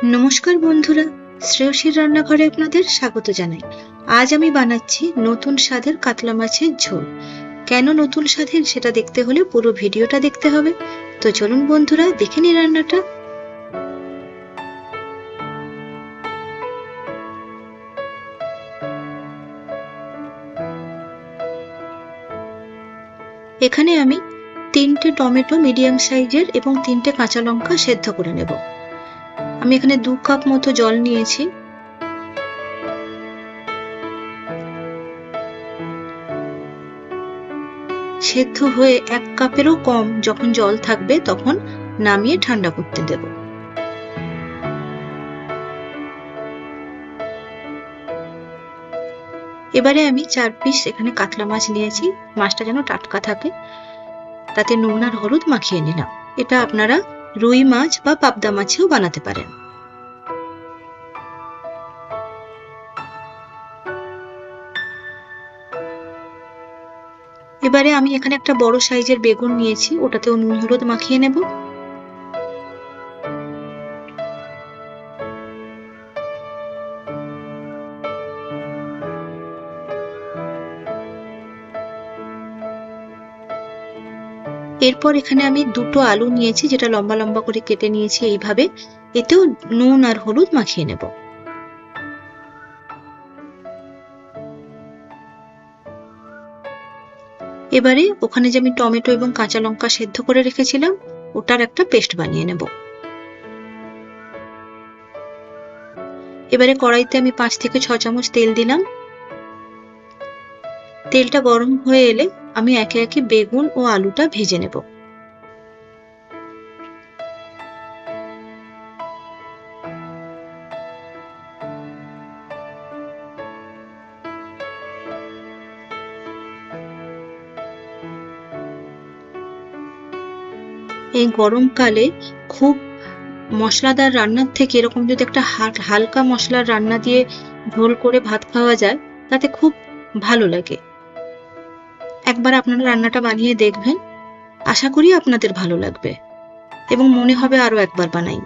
নমস্কার বন্ধুরা, শ্রেয়সীর রান্নাঘরে আপনাদের স্বাগত জানাই। আজ আমি বানাচ্ছি নতুন স্বাদের কাতলা মাছের ঝোল। কেন নতুন স্বাদের সেটা দেখতে হলে পুরো ভিডিওটা দেখতে হবে। তো চলুন বন্ধুরা, দেখে নিই রান্নাটা। এখানে আমি 3টে টমেটো মিডিয়াম সাইজের এবং 3টে কাঁচা লঙ্কা সেদ্ধ করে নেব। আমি এখানে 2 কাপ মতো জল নিয়েছি। সেদ্ধ হয়ে 1 কাপেরও কম যখন জল থাকবে তখন নামিয়ে ঠান্ডা করতে দেব। এবারে আমি 4 পিস এখানে কাতলা মাছ নিয়েছি। মাছটা যেন টাটকা থাকে, তাতে নুন আর হলুদ মাখিয়ে নিলাম। এটা আপনারা রুই মাছ বা পাবদা মাছেও বানাতে পারেন। এবারে আমি এখানে একটা বড় সাইজের বেগুন নিয়েছি, ওটাতেও নুন হলুদ মাখিয়ে নেব। এরপর এখানে আমি 2টো আলু নিয়েছি, যেটা লম্বা লম্বা করে কেটে নিয়েছি এইভাবে। এতেও নুন আর হলুদ মাখিয়ে নেব। এবারে ওখানে যে আমি টমেটো এবং কাঁচা লঙ্কা সেদ্ধ করে রেখেছিলাম, ওটার একটা পেস্ট বানিয়ে নেব। এবারে কড়াইতে আমি 5 থেকে 6 চামচ তেল দিলাম। তেলটা গরম হয়ে এলে আমি একে একে বেগুন ও আলুটা ভেজে নেব। এই গরমকালে খুব মশলাদার রান্নার থেকে এরকম যদি একটা হালকা মশলার রান্না দিয়ে ঝোল করে ভাত খাওয়া যায়, তাতে খুব ভালো লাগে। একবার আপনারা রান্নাটা বানিয়ে দেখবেন, আশা করি আপনাদের ভালো লাগবে এবং মনে হবে আরো একবার বানাই।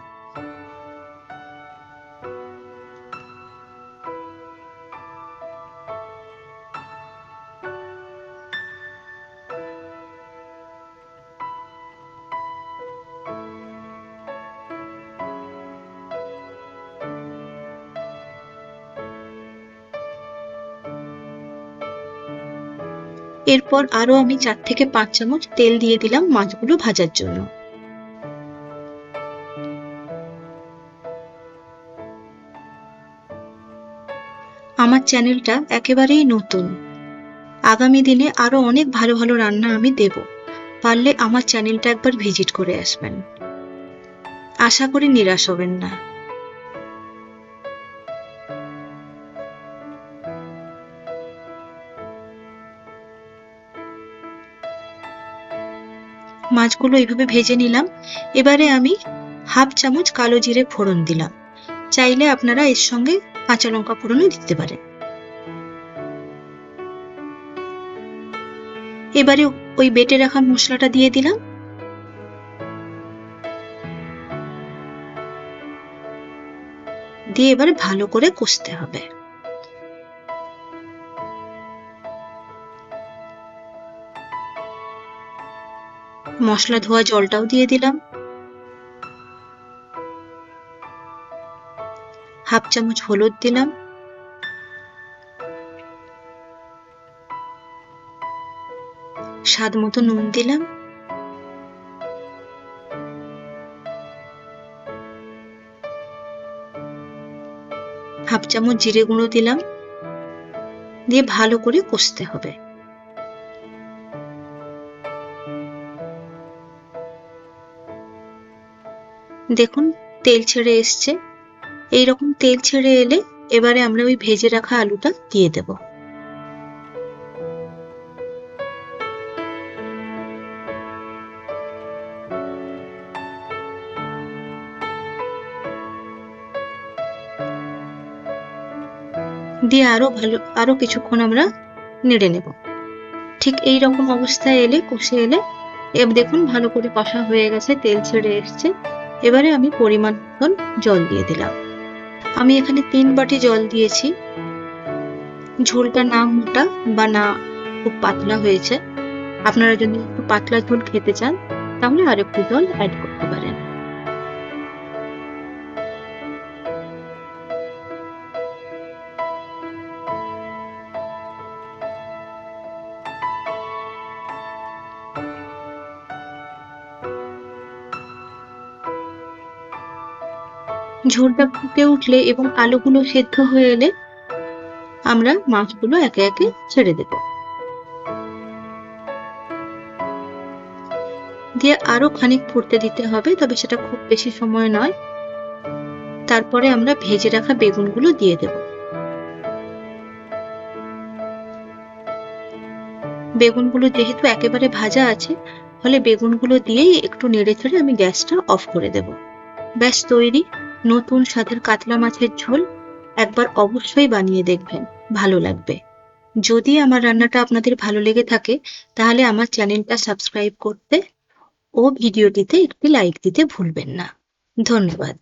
এরপর আরো আমি 4 থেকে 5 চামচ তেল দিয়ে দিলাম মাছগুলো ভাজার জন্য। আমার চ্যানেলটা একেবারেই নতুন। আগামী দিনে আরো অনেক ভালো ভালো রান্না আমি দেব। পারলে আমার চ্যানেলটা একবার ভিজিট করে আসবেন। আশা করি নিরাশ হবেন না। মাছগুলো এইভাবে ভেজে নিলাম। এবারে আমি হাফ চামচ কালো জিরে ফোড়ন দিলাম। চাইলে আপনারা এর সঙ্গে কাঁচা লঙ্কা ফোড়নও দিতে পারেন। এবারে ওই বেটে রাখা মশলাটা দিয়ে দিলাম। দিয়ে এবারে ভালো করে কষতে হবে। মশলা ধোয়া জলটাও দিয়ে দিলাম। হাফ চামচ হলুদ দিলাম। স্বাদ মতো নুন দিলাম। হাফ চামচ জিরে গুঁড়ো দিলাম। দিয়ে ভালো করে কষতে হবে। দেখুন তেল ছেড়ে এসছে। এইরকম তেল ছেড়ে এলে এবারে আমরা ওই ভেজে রাখা আলুটা দিয়ে দেব। দিয়ে আরো কিছুক্ষণ আমরা নেড়ে নেব। ঠিক এই রকম অবস্থায় এলে, কষে এলে, দেখুন ভালো করে কষা হয়ে গেছে, তেল ছেড়ে এসছে। এবারে আমি পরিমাণ মতন জল দিয়ে দিলাম। আমি এখানে 3 বাটি জল দিয়েছি। ঝোলটা না মোটা বা না খুব পাতলা হয়েছে। আপনারা যদি একটু পাতলা ঝোল খেতে চান তাহলে আরেকটু জল অ্যাড করতে পারেন। ঝোলটা ফুটে উঠলে এবং আলুগুলো সেদ্ধ হয়ে এলে আমরা মাছগুলো একে একে ছেড়ে দেব। দিয়ে আরো খানিক ফুটতে দিতে হবে, তবে সেটা খুব বেশি সময় নয়। তারপরে আমরা ভেজে রাখা বেগুনগুলো দিয়ে দেব। বেগুনগুলো যেহেতু একেবারে ভাজা আছে, ফলে বেগুনগুলো দিয়েই একটু নেড়েচেড়ে আমি গ্যাসটা অফ করে দেব। ব্যাস তৈরি নতুন স্বাদের কাতলা মাছের ঝোল। একবার অবশ্যই বানিয়ে দেখবেন, ভালো লাগবে। যদি আমার রান্নাটা আপনাদের ভালো লেগে থাকে তাহলে আমার চ্যানেলটা সাবস্ক্রাইব করতে ও ভিডিওটিতে একটি লাইক দিতে ভুলবেন না। ধন্যবাদ।